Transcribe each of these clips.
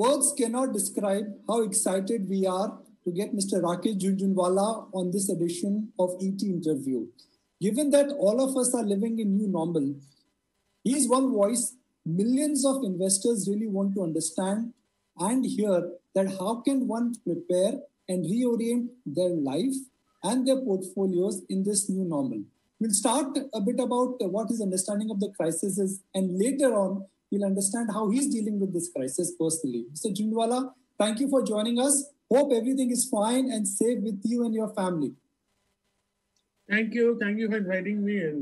Words cannot describe how excited we are to get Mr. Rakesh Jhunjhunwala on this edition of ET Interview. Given that all of us are living in new normal, he is one voice millions of investors really want to understand and hear that how can one prepare and reorient their life and their portfolios in this new normal. We'll start a bit about what his understanding of the crisis is, and later on, we'll understand how he's dealing with this crisis personally. Mr. Jhunjhunwala, thank you for joining us. Hope everything is fine and safe with you and your family. Thank you. Thank you for inviting me in.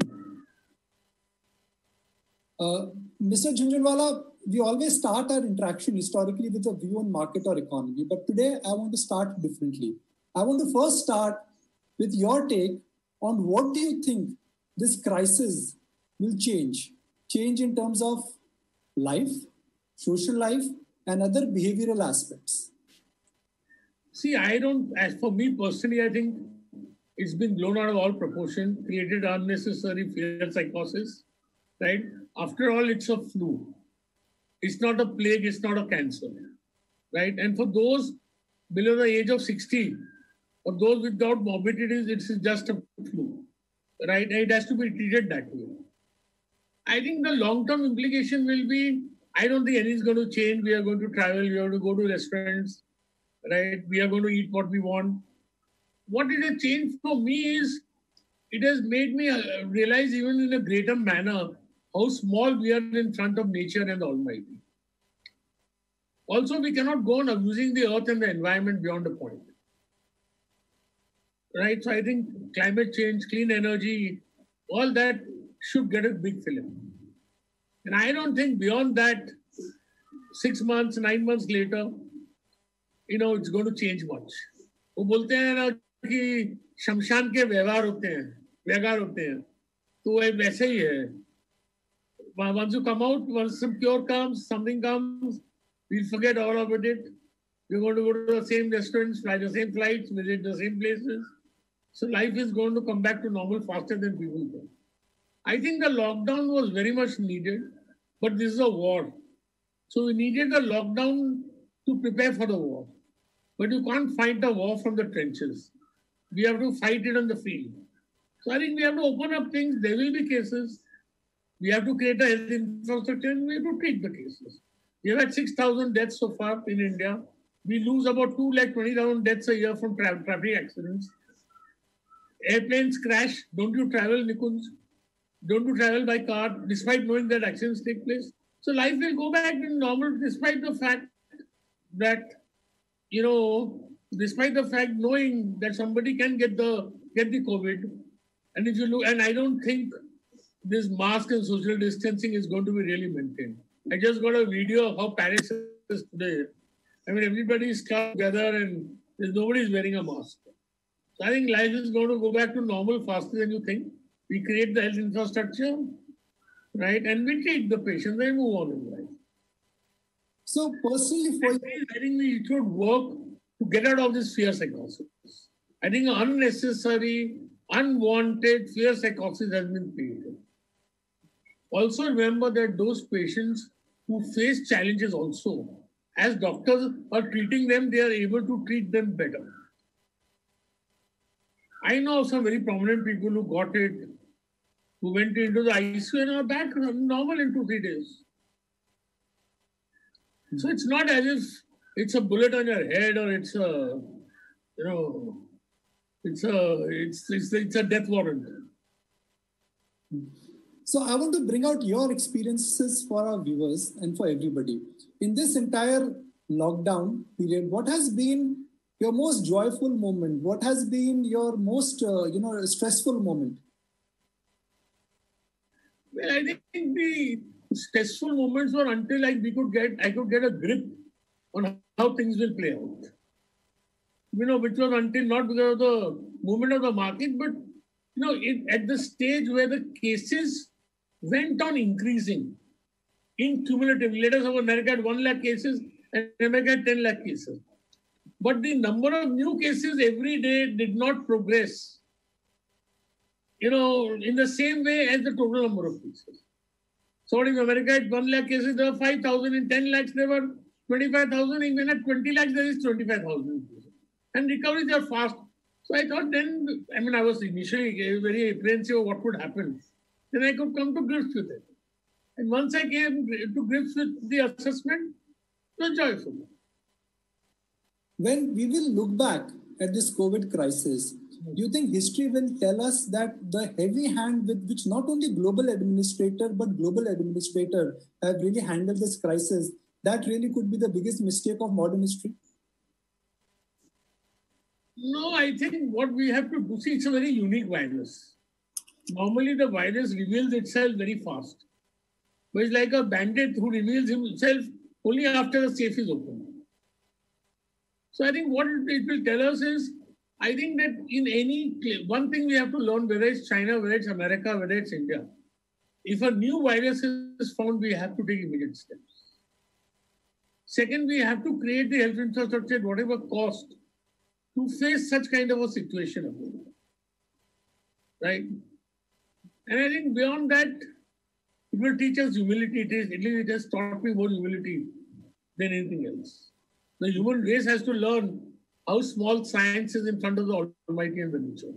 Mr. Jhunjhunwala, we always start our interaction historically with a view on market or economy, but today I want to start differently. I want to first start with your take on what do you think this crisis will change in terms of life, social life, and other behavioral aspects? See, as for me personally, I think it's been blown out of all proportion, created unnecessary fear psychosis, right? After all, it's a flu. It's not a plague, it's not a cancer, right? And for those below the age of 60, or those without morbidities, it's just a flu, right? And it has to be treated that way. I think the long-term implication will be, I don't think anything's going to change. We are going to travel, we are going to go to restaurants, right? We are going to eat what we want. What it has changed for me is, it has made me realize even in a greater manner how small we are in front of nature and the Almighty. Also, we cannot go on abusing the earth and the environment beyond a point. Right? So I think climate change, clean energy, all that should get a big fillip. And I don't think beyond that, 6 months, 9 months later, it's going to change much. वो बोलते हैं ना कि शमशान के व्यवहार होते हैं, तो वैसे ही है. Once you come out, once some cure comes, something comes, we'll forget all about it. We're going to go to the same restaurants, fly the same flights, visit the same places. So life is going to come back to normal faster than people think. I think the lockdown was very much needed, but this is a war. So we needed a lockdown to prepare for the war. But you can't fight the war from the trenches. We have to fight it on the field. So I think we have to open up things. There will be cases. We have to create a health infrastructure and we have to treat the cases. We have had 6,000 deaths so far in India. We lose about 220,000 deaths a year from traffic accidents. Airplanes crash. Don't you travel, Nikunj? Don't you travel by car despite knowing that accidents take place? So life will go back to normal despite the fact that, knowing that somebody can get the COVID. And if you look, and I don't think this mask and social distancing is going to be really maintained. I just got a video of how Paris is today. I mean, everybody is clubbed together and nobody's wearing a mask. So I think life is going to go back to normal faster than you think. We create the health infrastructure, right? And we treat the patients and move on in life. So personally, I think we should work to get out of this fear psychosis. I think unnecessary, unwanted fear psychosis has been created. Also remember that those patients who face challenges also, as doctors are treating them, they are able to treat them better. I know some very prominent people who got it, who went into the ICU and are back normal in 2-3 days. So it's not as if it's a bullet on your head or it's a, it's a death warrant. So I want to bring out your experiences for our viewers and for everybody. In this entire lockdown period, what has been your most joyful moment? What has been your most, stressful moment? Well, I think the stressful moments were until I could get a grip on how things will play out. Which was until not because of the movement of the market, but at the stage where the cases went on increasing in cumulative. Let us have America had 1 lakh cases and America had 10 lakh cases. But the number of new cases every day did not progress, in the same way as the total number of cases. So in America, at 1 lakh cases, there were 5,000. In 10 lakhs, there were 25,000, even at 20 lakhs, there is 25,000. And recoveries are fast. So I thought then, I was initially very apprehensive of what would happen. Then I could come to grips with it. And once I came to grips with the assessment, it was joyful. When we will look back at this COVID crisis, do you think history will tell us that the heavy hand with which not only global administrator but global administrator have really handled this crisis, that really could be the biggest mistake of modern history? No, I think what we have to do, see, it's a very unique virus. Normally, the virus reveals itself very fast. But it's like a bandit who reveals himself only after the safe is open. So I think what it will tell us is, I think that in any, one thing we have to learn, whether it's China, whether it's America, whether it's India, if a new virus is found, we have to take immediate steps. Second, we have to create the health infrastructure at whatever cost to face such kind of a situation again. Right? And I think beyond that, it will teach us humility. It has taught me more humility than anything else. The human race has to learn how small science is in front of the Almighty and the nature.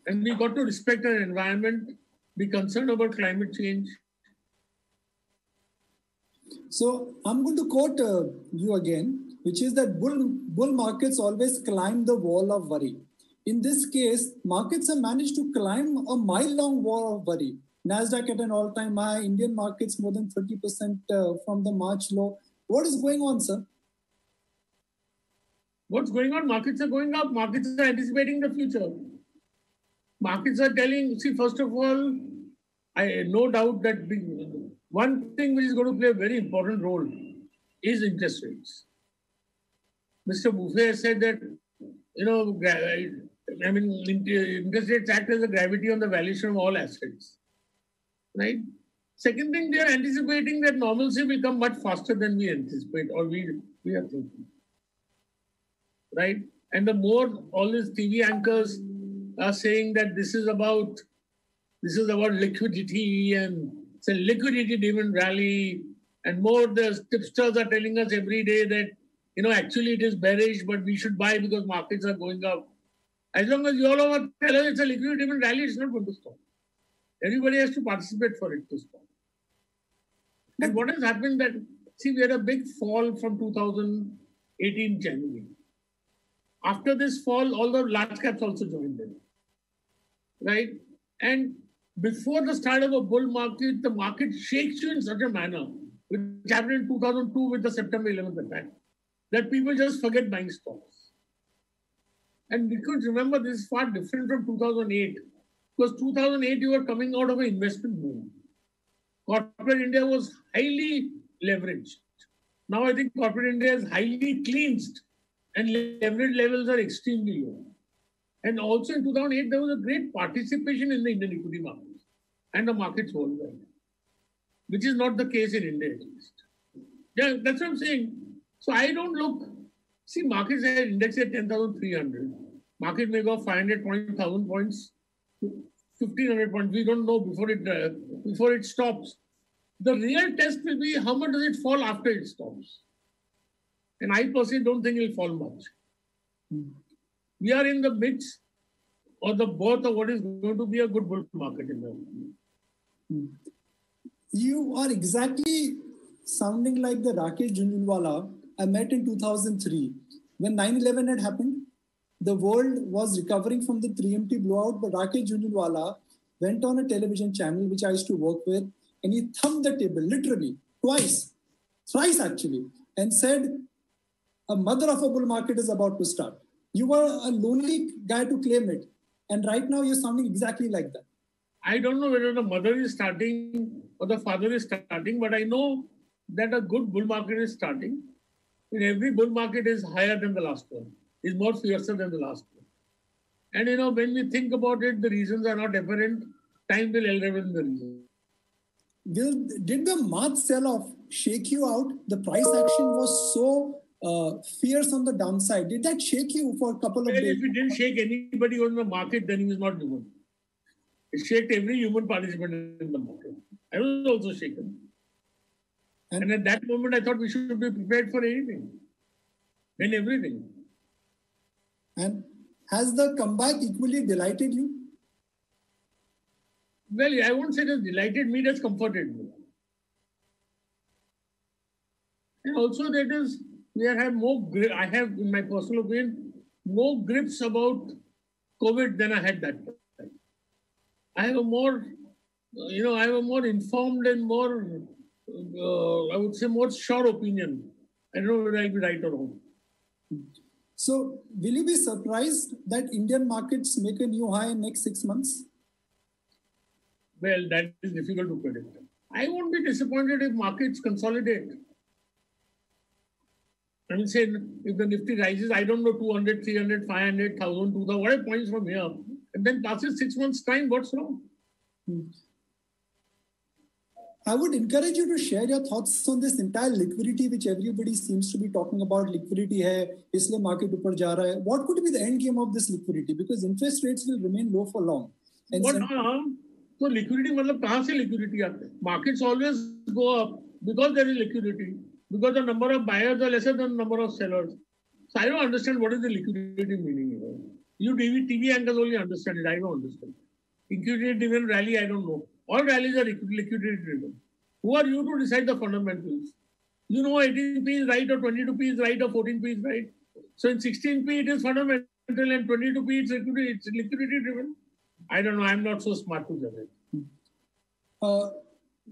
And we got to respect our environment, be concerned about climate change. So I'm going to quote you again, which is that bull markets always climb the wall of worry. In this case, markets have managed to climb a mile-long wall of worry. Nasdaq at an all-time high, Indian markets more than 30% from the March low. What is going on, sir? What's going on? Markets are going up. Markets are anticipating the future. Markets are telling, see, first of all, I no doubt that one thing which is going to play a very important role is interest rates. Mr. Buffet said that, interest rates act as a gravity on the valuation of all assets. Right? Second thing, they are anticipating that normalcy will come much faster than we anticipate or we are thinking. Right? And the more all these TV anchors are saying that this is about liquidity and it's a liquidity-driven rally, and more the tipsters are telling us every day that, actually it is bearish, but we should buy because markets are going up. As long as you all over tell us it's a liquidity-driven rally, it's not going to stop. Everybody has to participate for it to stop. And what has happened that, see, we had a big fall from 2018 January. After this fall, all the large caps also joined in. Right? And before the start of a bull market, the market shakes you in such a manner, which happened in 2002 with the September 11th attack, that people just forget buying stocks. And we could remember this is far different from 2008, because 2008 you were coming out of an investment boom. Corporate India was highly leveraged. Now I think corporate India is highly cleansed and leverage levels are extremely low. And also in 2008, there was a great participation in the Indian equity markets and the markets worldwide, which is not the case in India at least. Yeah, that's what I'm saying. So I don't look, see, markets are indexed at 10,300. Market may go 500 points, 1,000 points, 1,500 points. We don't know before it stops. The real test will be how much does it fall after it stops. And I personally don't think it will fall much. We are in the midst or the birth of what is going to be a good bull market in the You are exactly sounding like the Rakesh Jhunjhunwala I met in 2003. When 9/11 had happened, the world was recovering from the 3MT blowout, but Rakesh Jhunjhunwala went on a television channel, which I used to work with, and he thumped the table, literally, thrice actually, and said, a mother of a bull market is about to start. You were a lonely guy to claim it. And right now you're sounding exactly like that. I don't know whether the mother is starting or the father is starting, but I know that a good bull market is starting. And every bull market is higher than the last one, is more fiercer than the last one. And when we think about it, the reasons are not apparent. Time will reveal the reasons. Did the March sell-off shake you out? The price action was so fierce on the downside. Did that shake you for a couple of days? If it didn't shake anybody on the market, then he was not human. It shook every human participant in the market. I was also shaken. And at that moment, I thought we should be prepared for anything and everything. And has the comeback equally delighted you? Well, I won't say it has delighted me, it has comforted me. And also that is, I have, in my personal opinion, more grips about COVID than I had that time. I have a more informed and more, I would say, more sure opinion. I don't know whether I'll be right or wrong. So, will you be surprised that Indian markets make a new high in next 6 months? Well, that is difficult to predict. I won't be disappointed if markets consolidate. I mean, say, if the Nifty rises, I don't know, 200, 300, 500, 1,000, 2,000, whatever points from here, and then passes 6 months' time, what's wrong? I would encourage you to share your thoughts on this entire liquidity, which everybody seems to be talking about. Liquidity hai, isliye market upar ja raha hai. What could be the end game of this liquidity? Because interest rates will remain low for long. And so liquidity, matlab kahan se liquidity aata? Markets always go up because there is liquidity, because the number of buyers are lesser than the number of sellers. So I don't understand what is the liquidity meaning here. You TV anchors only understand it. I don't understand. Liquidity-driven rally, I don't know. All rallies are liquidity-driven. Who are you to decide the fundamentals? You know 18p is right or 22p is right or 14p is right. So in 16p it is fundamental and 22p it's liquidity-driven. I don't know. I'm not so smart to judge it.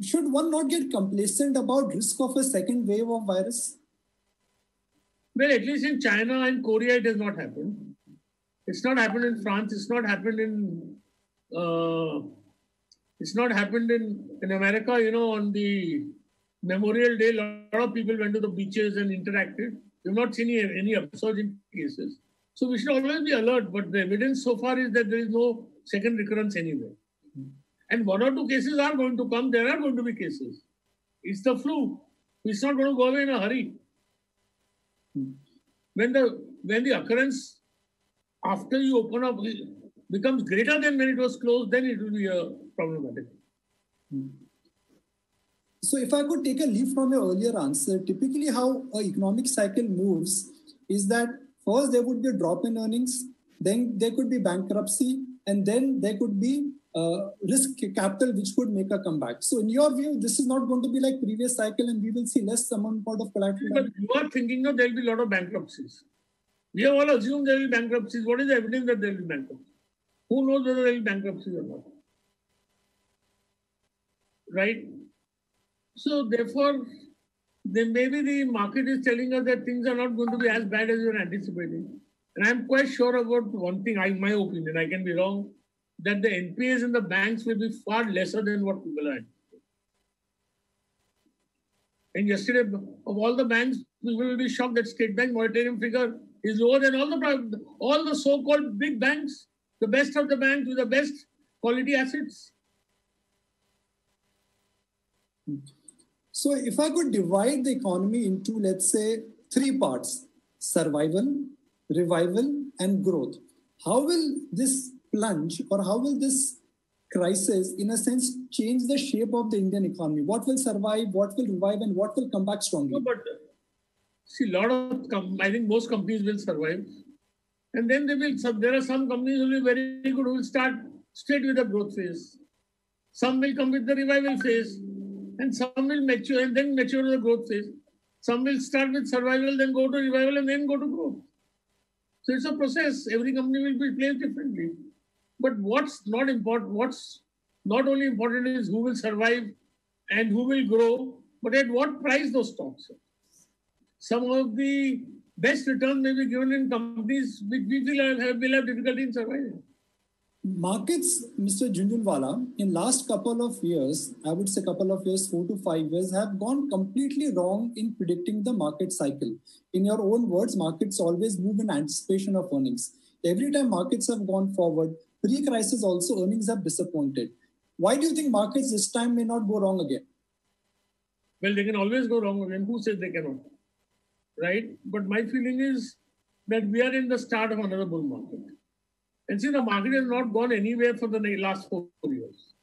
Should one not get complacent about risk of a second wave of virus? Well, at least in China and Korea, it has not happened. It's not happened in France. It's not happened in America. You know, on the Memorial Day, a lot of people went to the beaches and interacted. We've not seen any upsurge in cases. So we should always be alert. But the evidence so far is that there is no second recurrence anywhere. And 1 or 2 cases are going to come. There are going to be cases. It's the flu. It's not going to go away in a hurry. When the occurrence after you open up becomes greater than when it was closed, then it will be problematic. So if I could take a leaf from your earlier answer, typically how an economic cycle moves is that first there would be a drop in earnings, then there could be bankruptcy, and then there could be risk capital which could make a comeback. So in your view, this is not going to be like previous cycle and we will see less amount of collateral. But you are thinking that there will be a lot of bankruptcies. We have all assumed there will be bankruptcies. What is the evidence that there will be bankruptcies? Who knows whether there will be bankruptcies or not? Right? So therefore, then maybe the market is telling us that things are not going to be as bad as we are anticipating. And I'm quite sure about one thing, in my opinion, I can be wrong, that the NPAs in the banks will be far lesser than what people are anticipating. And yesterday, of all the banks, people will be shocked that State Bank moratorium figure is lower than all the so-called big banks, the best of the banks with the best quality assets. So if I could divide the economy into, let's say, 3 parts: survival, revival, and growth, how will this plunge or how will this crisis, in a sense, change the shape of the Indian economy? What will survive, what will revive, and what will come back strongly? No, but see, I think most companies will survive. And then there are some companies who will be very good, who will start straight with the growth phase. Some will come with the revival phase. And some will mature and then mature to the growth phase. Some will start with survival, then go to revival, and then go to growth. So it's a process. Every company will be placed differently. But what's not only important is who will survive and who will grow, but at what price those stocks are. Some of the best returns may be given in companies which we will have difficulty in surviving. Markets, Mr. Jhunjhunwala, in last couple of years, I would say 4 to 5 years, have gone completely wrong in predicting the market cycle. In your own words, markets always move in anticipation of earnings. Every time markets have gone forward, pre-crisis also earnings have disappointed. Why do you think markets this time may not go wrong again? Well, they can always go wrong again. Who says they cannot? Right? But my feeling is that we are in the start of another bull market. And see, the market has not gone anywhere for the last 4 years.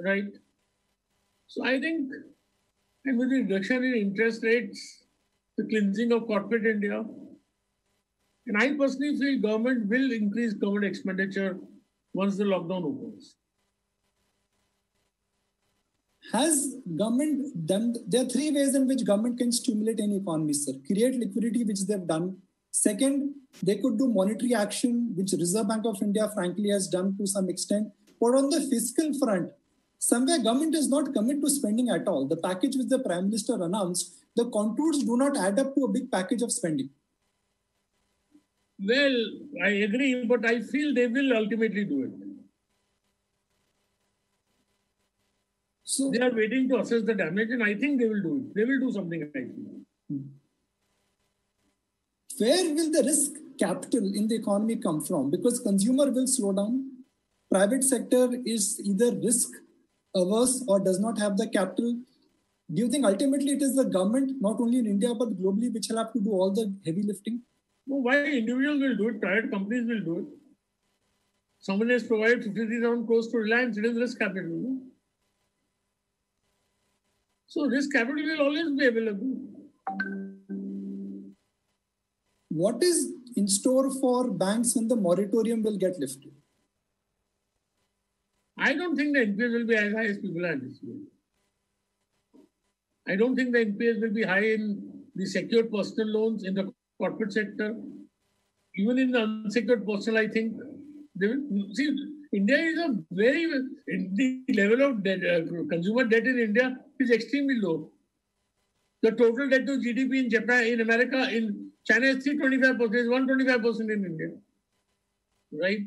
Right? So I think And with the reduction in interest rates, the cleansing of corporate India, and I personally feel government will increase government expenditure once the lockdown opens. Has government done? There are three ways in which government can stimulate an economy, sir. Create liquidity, which they've done. Second, they could do monetary action, which Reserve Bank of India, frankly, has done to some extent. But on the fiscal front, somewhere government is not committed to spending at all. The package which the Prime Minister announced, the contours do not add up to a big package of spending. Well, I agree, but I feel they will ultimately do it. So they are waiting to assess the damage, and I think they will do it. They will do something, I feel. Where will the risk capital in the economy come from? Because consumer will slow down. Private sector is either risk averse or does not have the capital. Do you think ultimately it is the government, not only in India, but globally, which will have to do all the heavy lifting? No, why individuals will do it? Private companies will do it. Someone has provided 53,000 crores to Reliance. It is risk capital. No? So risk capital will always be available. What is in store for banks when the moratorium will get lifted? I don't think the NPAs will be as high as people are anticipating. I don't think the NPAs will be high in the secured personal loans in the corporate sector. Even in the unsecured personal, I think they will. See, India is a very, the level of debt, consumer debt in India is extremely low. The total debt to GDP in Japan, in America, in China is 325%, is 125% in India. Right?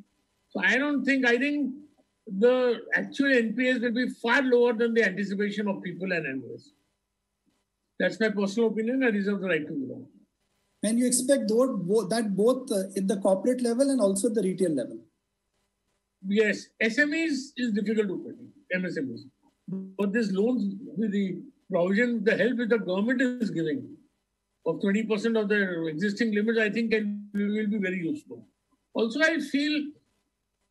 So I think the actual NPAs will be far lower than the anticipation of people and analysts. That's my personal opinion. I reserve the right to belong. And you expect that both at the corporate level and also the retail level? Yes. SMEs is difficult to predict, MSMEs. But this loans with the provision, the help which the government is giving of 20% of their existing limits, I think will be very useful. Also, I feel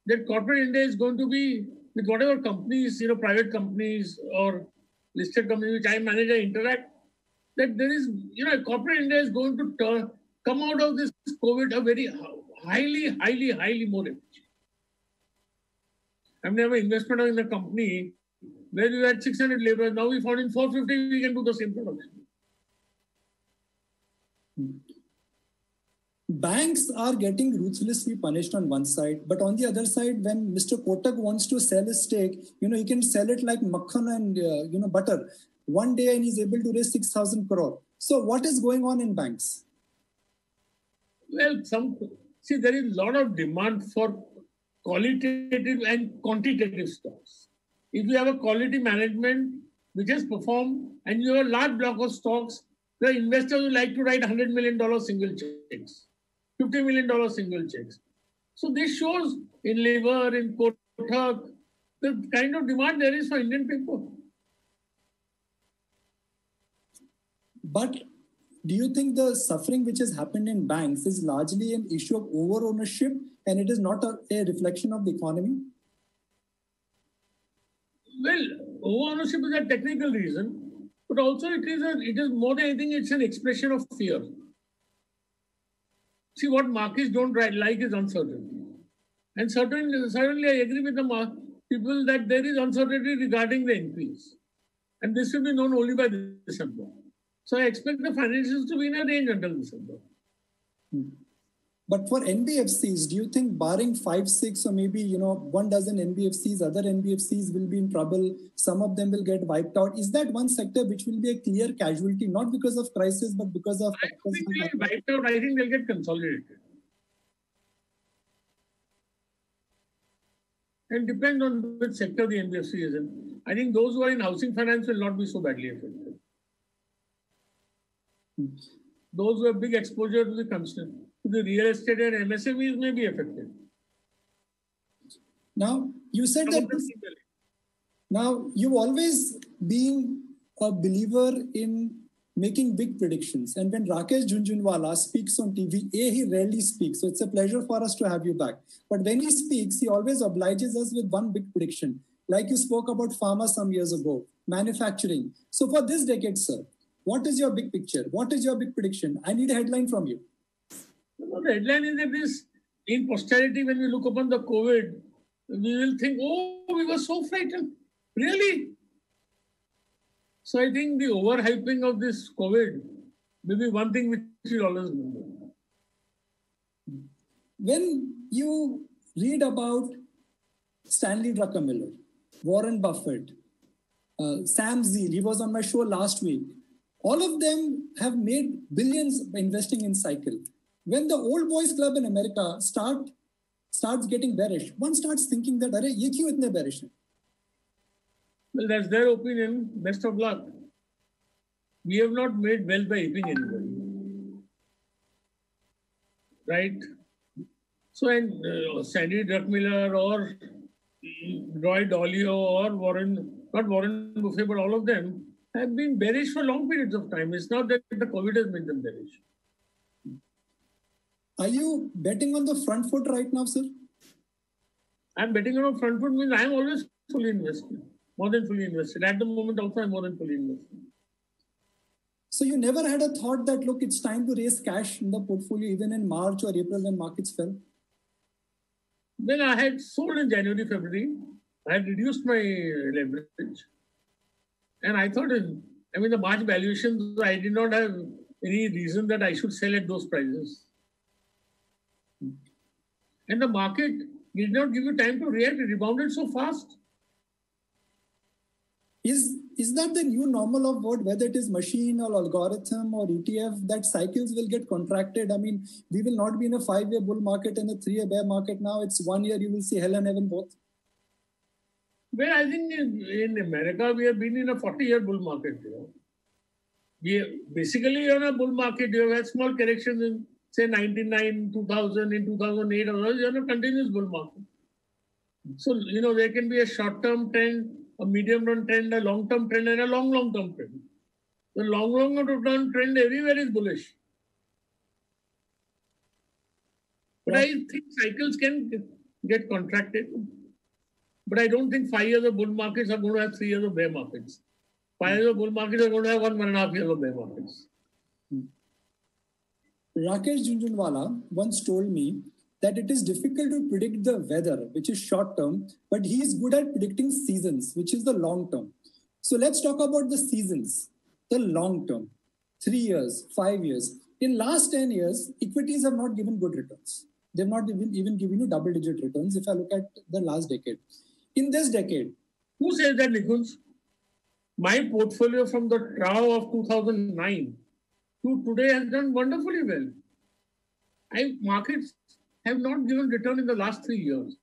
that corporate India is going to be, with whatever companies, private companies or listed companies which I manage and interact, that there is, corporate India is going to come out of this COVID a very highly more efficient. I mean, I have an investment in a company where we had 600 laborers. Now we found in 450 we can do the same production. Banks are getting ruthlessly punished on one side, but on the other side, when Mr. Kotak wants to sell his stake, he can sell it like makhan and butter. One day, and he's able to raise 6,000 crore. So, what is going on in banks? Well, there is a lot of demand for qualitative and quantitative stocks. If you have a quality management which has performed, and you have a large block of stocks, the investors would like to write $100 million single checks, $50 million single checks. So this shows in Lever, in Kotak, the kind of demand there is for Indian paper. But do you think the suffering which has happened in banks is largely an issue of over-ownership and it is not a reflection of the economy? Well, over-ownership is a technical reason, but also it is more than anything, it's an expression of fear. See, what markets don't like is uncertainty. And certainly I agree with the people that there is uncertainty regarding the increase. And this will be known only by December. So I expect the financials to be in a range until December. But for NBFCs, do you think barring 5, 6 or maybe, 1 dozen NBFCs, other NBFCs will be in trouble? Some of them will get wiped out. Is that one sector which will be a clear casualty, not because of crisis, but because of... I think they'll get wiped out. I think they'll get consolidated. And depends on which sector the NBFC is in. I think those who are in housing finance will not be so badly affected. Those who have big exposure to the real estate and MSMEs may be affected. Now, you said that... Now, you've always been a believer in making big predictions. And when Rakesh Jhunjhunwala speaks on TV, he rarely speaks. So it's a pleasure for us to have you back. But when he speaks, he always obliges us with one big prediction. Like you spoke about pharma some years ago. manufacturing. So for this decade, sir, what is your big picture? What is your big prediction? I need a headline from you. The headline is that this, in posterity, when we look upon the COVID, we will think, oh, we were so frightened. Really? So I think the overhyping of this COVID may be one thing which we'll always remember. When you read about Stanley Druckenmiller, Warren Buffett, Sam Zeel, he was on my show last week. All of them have made billions by investing in cycle. When the old boys club in America starts getting bearish, one starts thinking that, "Arey, ye kyun itne bearish hai?" Well, that's their opinion. Best of luck. We have not made wealth by aping anybody. Right? So, and Sandy Druckenmiller or Roy Dalio or not Warren Buffett, but all of them have been bearish for long periods of time. It's not that the COVID has made them bearish. Are you betting on the front foot right now, sir? I'm betting on a front foot means I'm always fully invested, more than fully invested. At the moment also, I'm more than fully invested. So you never had a thought that, look, it's time to raise cash in the portfolio even in March or April when markets fell? Well, I had sold in January, February. I had reduced my leverage. And I thought, the March valuations, I did not have any reason that I should sell at those prices. And the market did not give you time to react. It rebounded so fast. Is that the new normal of what, whether it is machine or algorithm or ETF, that cycles will get contracted? We will not be in a 5-year bull market and a 3-year bear market now. It's 1 year, you will see hell and heaven both. Well, I think in America, we have been in a 40-year bull market. We basically on a bull market, you have had small corrections in, say, 99, 2000, in 2008, you're on a continuous bull market. So, there can be a short-term trend, a medium-term trend, a long-term trend, and a long-term trend. The long-term trend everywhere is bullish. But I think cycles can get contracted. But I don't think 5 years of bull markets are going to have 3 years of bear markets. 5 years of bull markets are going to have 1.5 years of bear markets. Rakesh Jhunjhunwala once told me that it is difficult to predict the weather, which is short term, but he is good at predicting seasons, which is the long term. So let's talk about the seasons, the long term, 3 years, 5 years. In last 10 years, equities have not given good returns. They've not even given you double-digit returns if I look at the last decade. In this decade. Who says that, Nikunj? My portfolio from the trough of 2009 to today has done wonderfully well. Markets have not given return in the last 3 years.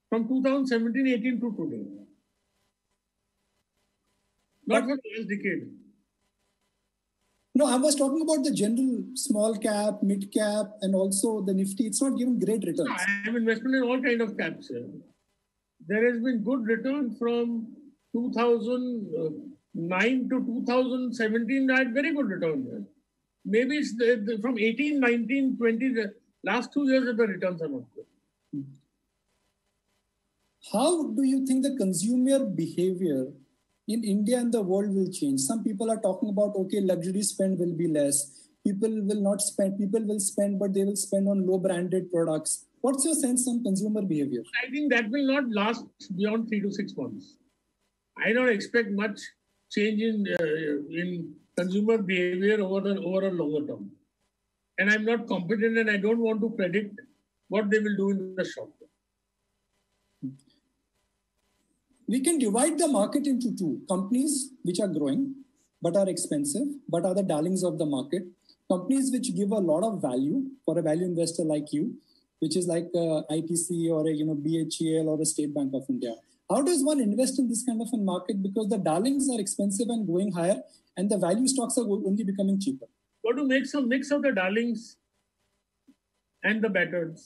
From 2017-18 to today. Not for the last decade. No, I was talking about the general small cap, mid cap, and also the Nifty. It's not given great returns. I have investment in all kinds of caps. There has been good return from 2009 to 2017. I had very good return there. Maybe it's from 18, 19, 20, the last 2 years of the returns are not good. How do you think the consumer behavior in India and the world will change? Some people are talking about, okay, luxury spend will be less. People will not spend. People will spend, but they will spend on low branded products. What's your sense on consumer behavior? I think that will not last beyond 3 to 6 months. I don't expect much change in consumer behavior over a longer term. And I'm not competent and I don't want to predict what they will do in the short term. We can divide the market into two. Companies which are growing but are expensive, but are the darlings of the market. Companies which give a lot of value for a value investor like you, which is like ITC or a BHEL or a State Bank of India. How does one invest in this kind of a market? Because the darlings are expensive and going higher, and the value stocks are only becoming cheaper. Got to make some mix of the darlings and the battered.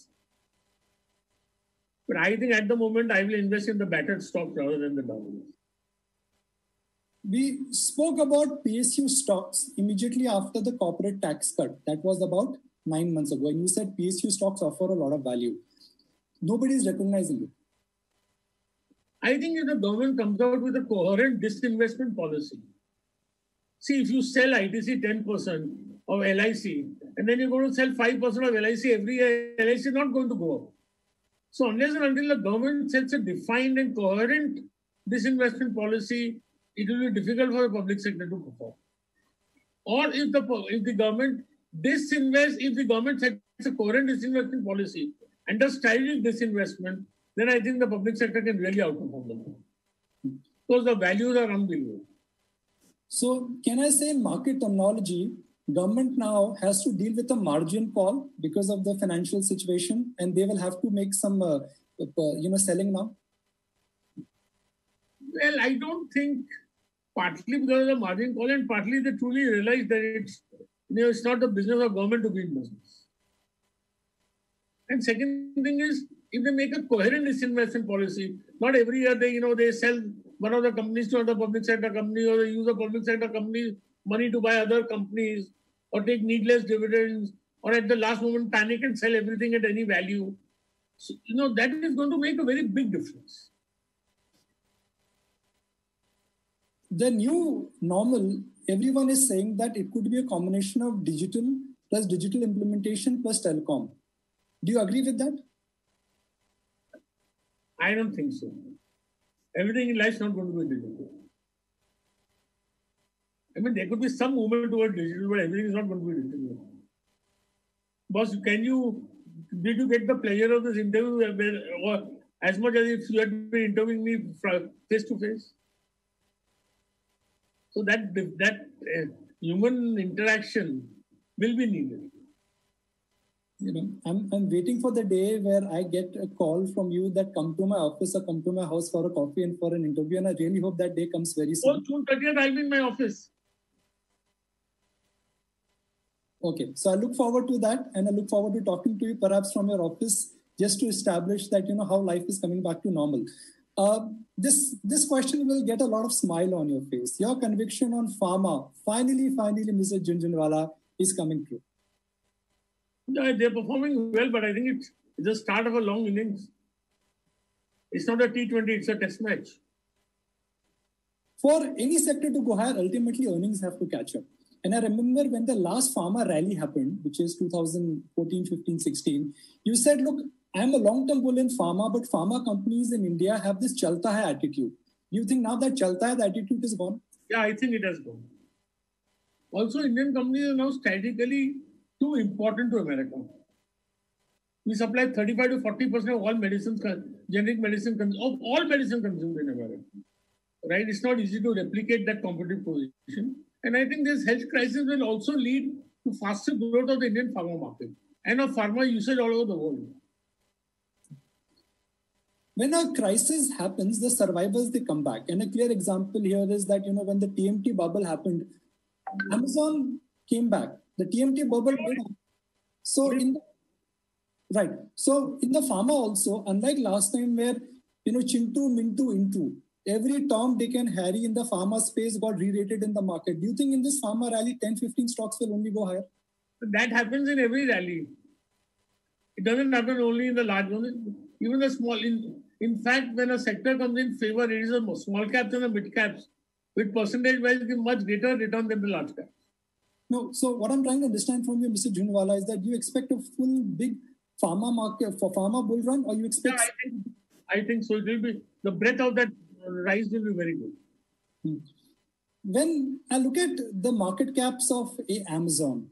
But I think at the moment I will invest in the battered stock rather than the darlings. We spoke about PSU stocks immediately after the corporate tax cut. That was about 9 months ago. And you said PSU stocks offer a lot of value. Nobody is recognizing it. I think if the government comes out with a coherent disinvestment policy, see, if you sell ITC 10% of LIC, and then you're going to sell 5% of LIC every year, LIC is not going to go up. So unless and until the government sets a defined and coherent disinvestment policy, it will be difficult for the public sector to perform. Or if the government disinvests, if the government sets a coherent disinvestment policy and does strategic disinvestment, then I think the public sector can really outperform them. Because the values are unbelievable. So can I say in market terminology, government now has to deal with a margin call because of the financial situation, and they will have to make some, selling now? Well, I don't think, partly because of the margin call and partly they truly realize that it's not the business of government to be in business. And second thing is, if they make a coherent disinvestment policy, not every year they sell one of the companies to another public sector company, or they use a public sector company money to buy other companies, or take needless dividends, or at the last moment panic and sell everything at any value. So, that is going to make a very big difference. The new normal, everyone is saying that it could be a combination of digital plus digital implementation plus telecom. Do you agree with that? I don't think so. Everything in life is not going to be digital. I mean, there could be some movement toward digital, but everything is not going to be digital. Boss, did you get the pleasure of this interview or as much as if you had been interviewing me face to face? So that human interaction will be needed. I'm waiting for the day where I get a call from you that come to my office or come to my house for a coffee and for an interview, and I really hope that day comes very soon. June 30th, I'll be in my office. Okay, so I look forward to that, and I look forward to talking to you perhaps from your office just to establish that how life is coming back to normal. This question will get a lot of smile on your face. Your conviction on pharma, finally, Mr. Jhunjhunwala, is coming true. Yeah, they're performing well, but I think it's the start of a long innings. It's not a T20, it's a test match. For any sector to go higher, ultimately earnings have to catch up. And I remember when the last pharma rally happened, which is 2014, 15, 16, you said, look, I'm a long-term bull in pharma, but pharma companies in India have this chalta hai attitude. Do you think now that chalta hai attitude is gone? Yeah, I think it has gone. Also, Indian companies are now strategically too important to America. We supply 35 to 40% of all medicines, generic medicine, of all medicine consumed in America. Right? It's not easy to replicate that competitive position. And I think this health crisis will also lead to faster growth of the Indian pharma market and of pharma usage all over the world. When a crisis happens, the survivors, they come back. And a clear example here is that, when the TMT bubble happened, Amazon came back. The TMT bubble went up. So in the pharma also, unlike last time where, Chintu, Mintu, Intu, every Tom, Dick and Harry in the pharma space got re-rated in the market. Do you think in this pharma rally, 10, 15 stocks will only go higher? That happens in every rally. It doesn't happen only in the large ones. Even the small. In fact, when a sector comes in favor, it is the small caps and the mid caps, with percentage-wise give much greater return than the large caps. No, so what I'm trying to understand from you, Mr. Jhunjhunwala, is that you expect a full big pharma market for pharma bull run, or you expect? Yeah, I think so. It will be the breadth of that rise will be very good. When I look at the market caps of Amazon,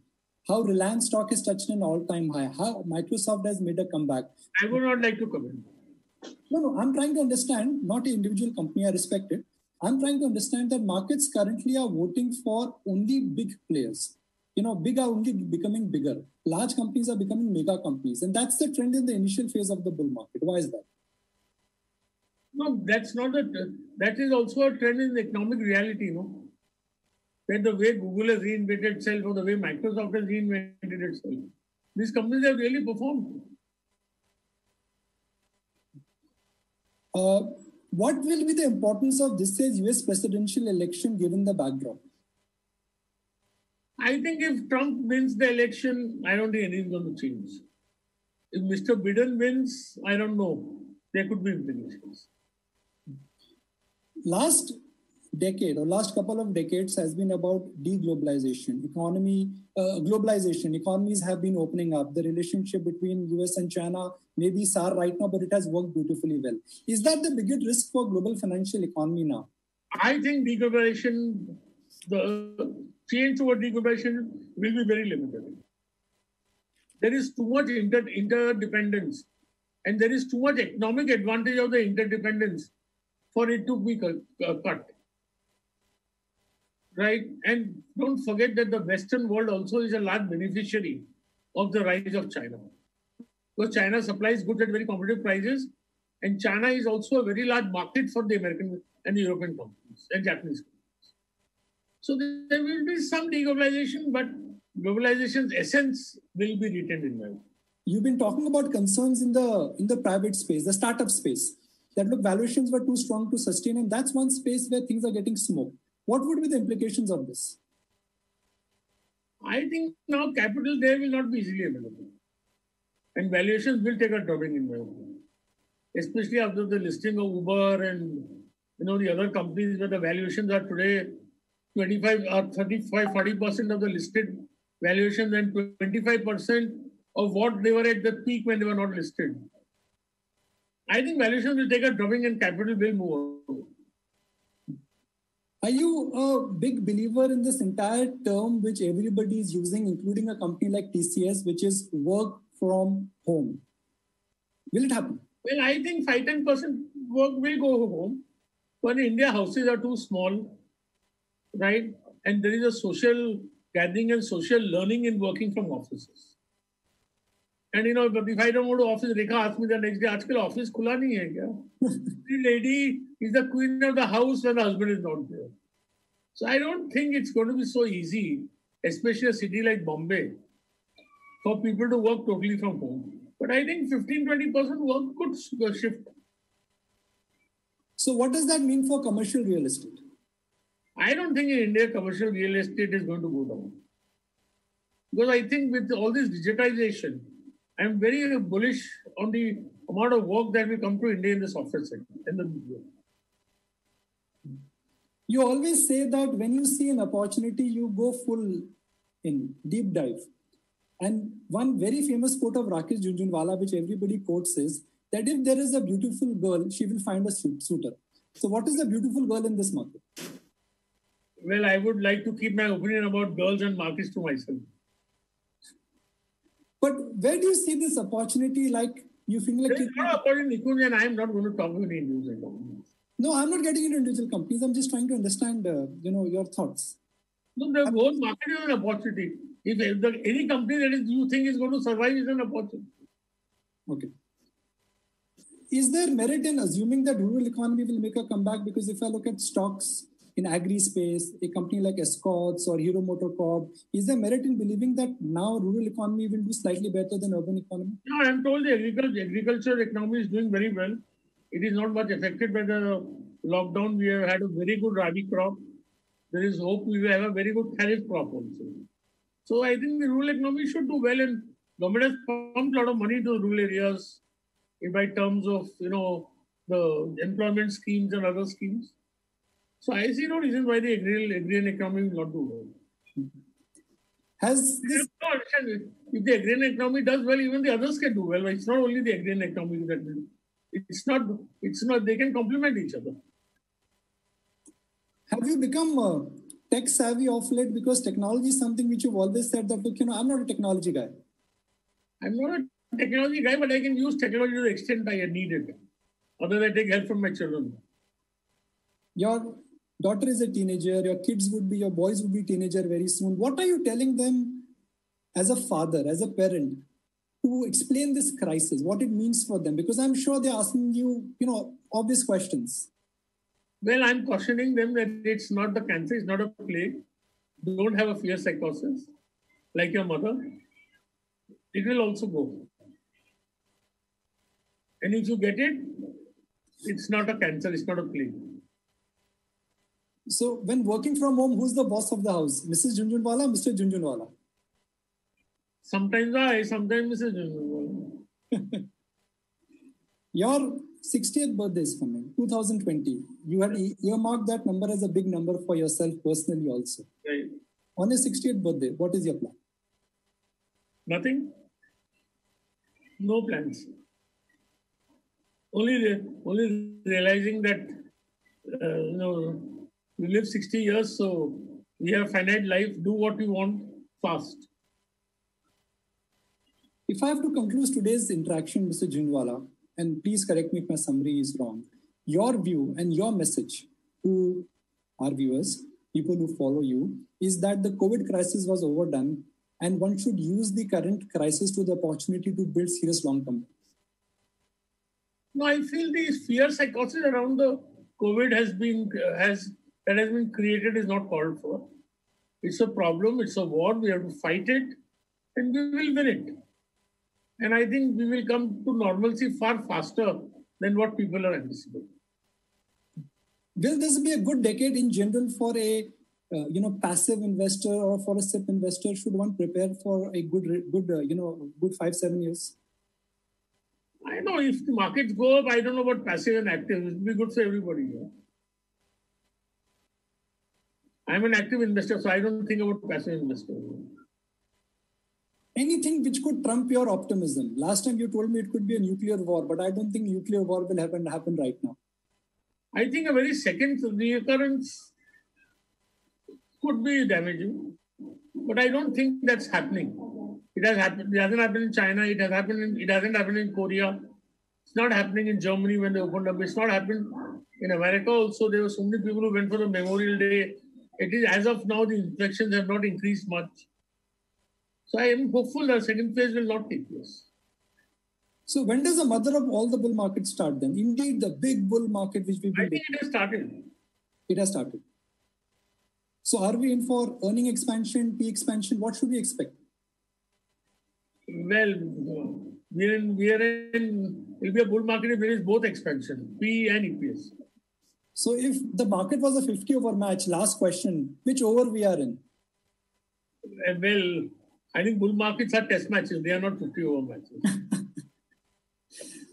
how Reliance stock has touched an all-time high, how Microsoft has made a comeback. I would not like to comment. No, I'm trying to understand, not an individual company, I respect it. I'm trying to understand that markets currently are voting for only big players. Big are only becoming bigger. Large companies are becoming mega companies. And that's the trend in the initial phase of the bull market. Why is that? No, that's not that is also a trend in the economic reality, That the way Google has reinvented itself or the way Microsoft has reinvented itself. These companies have really performed. What will be the importance of this year's US presidential election given the backdrop? I think if Trump wins the election, I don't think anything's going to change. If Mr. Biden wins, I don't know. There could be implications. Last decade or last couple of decades has been about deglobalization, globalization. Economies have been opening up. The relationship between US and China may be sour right now, but it has worked beautifully well. Is that the biggest risk for global financial economy now? I think deglobalization, the change toward deglobalization will be very limited. There is too much interdependence, and there is too much economic advantage of the interdependence for it to be cut. Right? And don't forget that the Western world also is a large beneficiary of the rise of China. Because China supplies goods at very competitive prices, and China is also a very large market for the American and the European companies and Japanese companies. So there will be some deglobalization, but globalization's essence will be retained in my opinion. You've been talking about concerns in the private space, the startup space, that look, valuations were too strong to sustain, and that's one space where things are getting smoked. What would be the implications of this? I think now capital there will not be easily available. And valuations will take a drubbing in my opinion. Especially after the listing of Uber and the other companies where the valuations are today 25 or 35, 40% of the listed valuations and 25% of what they were at the peak when they were not listed. I think valuations will take a drubbing and capital will move on. Are you a big believer in this entire term which everybody is using, including a company like TCS, which is work from home? Will it happen? Well, I think 5-10% work will go home. But in India, houses are too small, right? And there is a social gathering and social learning in working from offices. And but if I don't go to office, Rekha asked me the next day, "Aajkal office khula nahi hai kya?" The lady is the queen of the house when the husband is not there. So I don't think it's going to be so easy, especially a city like Bombay, for people to work totally from home. But I think 15-20% work could shift. So what does that mean for commercial real estate? I don't think in India commercial real estate is going to go down. Because I think with all this digitization, I'm very bullish on the amount of work that will come to India in the software sector and the media. You always say that when you see an opportunity, you go full in, deep dive. And one very famous quote of Rakesh Jhunjhunwala, which everybody quotes, is that if there is a beautiful girl, she will find a suitor. So what is the beautiful girl in this market? Well, I would like to keep my opinion about girls and markets to myself. But where do you see this opportunity? Like you feel like there is no opportunity, and I am not going to talk about any individual companies. No, I'm not getting into individual companies. I'm just trying to understand, your thoughts. No, the whole market is an opportunity. If any company that you think is going to survive is an opportunity. Okay. Is there merit in assuming that rural economy will make a comeback? Because if I look at stocks in agri space, a company like Escorts or Hero MotoCorp, is there merit in believing that now rural economy will do slightly better than urban economy? No, I'm told the agriculture economy is doing very well. It is not much affected by the lockdown. We have had a very good rabi crop. There is hope we will have a very good kharif crop also. So I think the rural economy should do well, and government has pumped a lot of money to rural areas by terms of the employment schemes and other schemes. So I see no reason why the agrarian economy will not do well. Has this... If the agrarian economy does well, even the others can do well. It's not only the agrarian economy that will. It's not. They can complement each other. Have you become tech savvy of late? Because technology is something which you've always said that, look, I'm not a technology guy. I'm not a technology guy, but I can use technology to the extent I need it. Otherwise, I take help from my children. Your daughter is a teenager. Your boys would be teenager very soon. What are you telling them as a father, as a parent, to explain this crisis, what it means for them? Because I'm sure they're asking you, obvious questions. Well, I'm cautioning them that it's not the cancer, it's not a plague. Don't have a fear psychosis like your mother. It will also go. And if you get it, it's not a cancer, it's not a plague. So when working from home, who's the boss of the house? Mrs. Jhunjhunwala, Mr. Jhunjhunwala? Sometimes I, sometimes Mrs. Jhunjhunwala. Your 60th birthday is coming, 2020. You had earmarked that number as a big number for yourself personally also. Right. On your 60th birthday, what is your plan? Nothing. No plans. Only realizing that we live 60 years, so we have finite life. Do what we want fast. If I have to conclude today's interaction, Mr. Jhunjhunwala, and please correct me if my summary is wrong, your view and your message to our viewers, people who follow you, is that the COVID crisis was overdone and one should use the current crisis to the opportunity to build serious long-term. No, I feel the fear psychosis around the COVID has been created is not called for. It's a problem. It's a war. We have to fight it, and we will win it. And I think we will come to normalcy far faster than what people are anticipating. Will this be a good decade in general for a passive investor or for a SIP investor? Should one prepare for a good 5-7 years? I know if the markets go up, I don't know about passive and active. It will be good for everybody. Yeah? I'm an active investor, so I don't think about passive investor. Anything which could trump your optimism. Last time you told me it could be a nuclear war, but I don't think nuclear war will happen right now. I think a very second reoccurrence could be damaging, but I don't think that's happening. It has happened. It hasn't happened in China. It hasn't happened in Korea. It's not happening in Germany when they opened up. It's not happened in America also. There were so many people who went for the Memorial Day. It is, as of now, the infections have not increased much. So I am hopeful that second phase will not take place. So when does the mother of all the bull markets start then? Indeed, the big bull market which we I think it has started. It has started. So are we in for earning expansion, P expansion? What should we expect? Well, it'll be a bull market if there is both expansion, P and EPS. So if the market was a 50 over match, last question, which over we are in? Well, I think bull markets are test matches. They are not 50 over matches.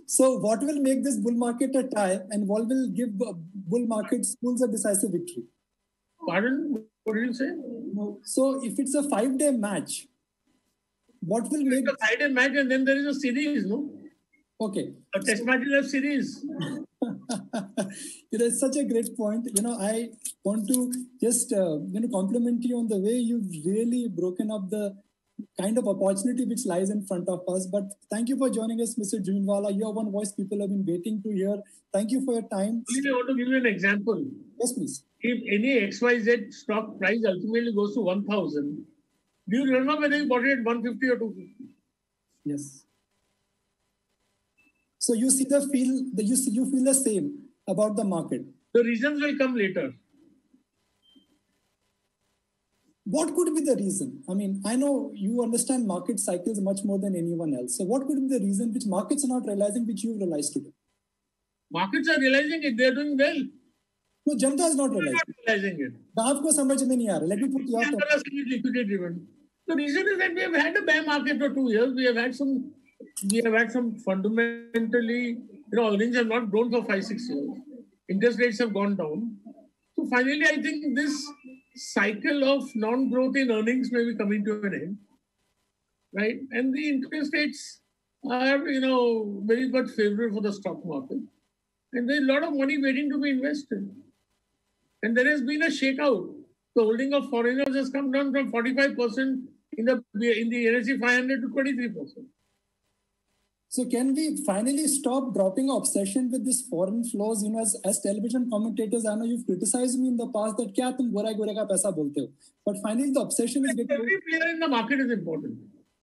So what will make this bull market a tie and what will give bull markets bulls a decisive victory? Pardon? What did you say? So if it's a 5-day match, what will make... It's a 5-day match and then there is a series, no? Okay. A test match is a series. It's such a great point. I want to just, compliment you on the way you've really broken up the kind of opportunity which lies in front of us. But thank you for joining us, Mr. Jhunjhunwala. You are one voice people have been waiting to hear. Thank you for your time. I want to give you an example. Yes, please. If any XYZ stock price ultimately goes to 1,000, do you remember whether you bought it at 150 or 250? Yes. So you feel the same about the market. The reasons will come later. What could be the reason? I mean, I know you understand market cycles much more than anyone else. So what could be the reason which markets are not realizing, which you realized today? Markets are realizing it. They're doing well. No, Janta is not realizing. It. Let me put your The reason is that we have had a bear market for 2 years. We have had some fundamentally, earnings have not grown for 5-6 years. Interest rates have gone down. So finally, I think this cycle of non-growth in earnings may be coming to an end, right? And the interest rates are, very much favorable for the stock market. And there's a lot of money waiting to be invested. And there has been a shakeout. The holding of foreigners has come down from 45% in the NSE 500 to 23%. So can we finally stop dropping our obsession with this foreign flows? As television commentators, I know you've criticized me in the past that kya tum gora ka paisa bolte ho. But finally the obsession is getting... Every player in the market is important.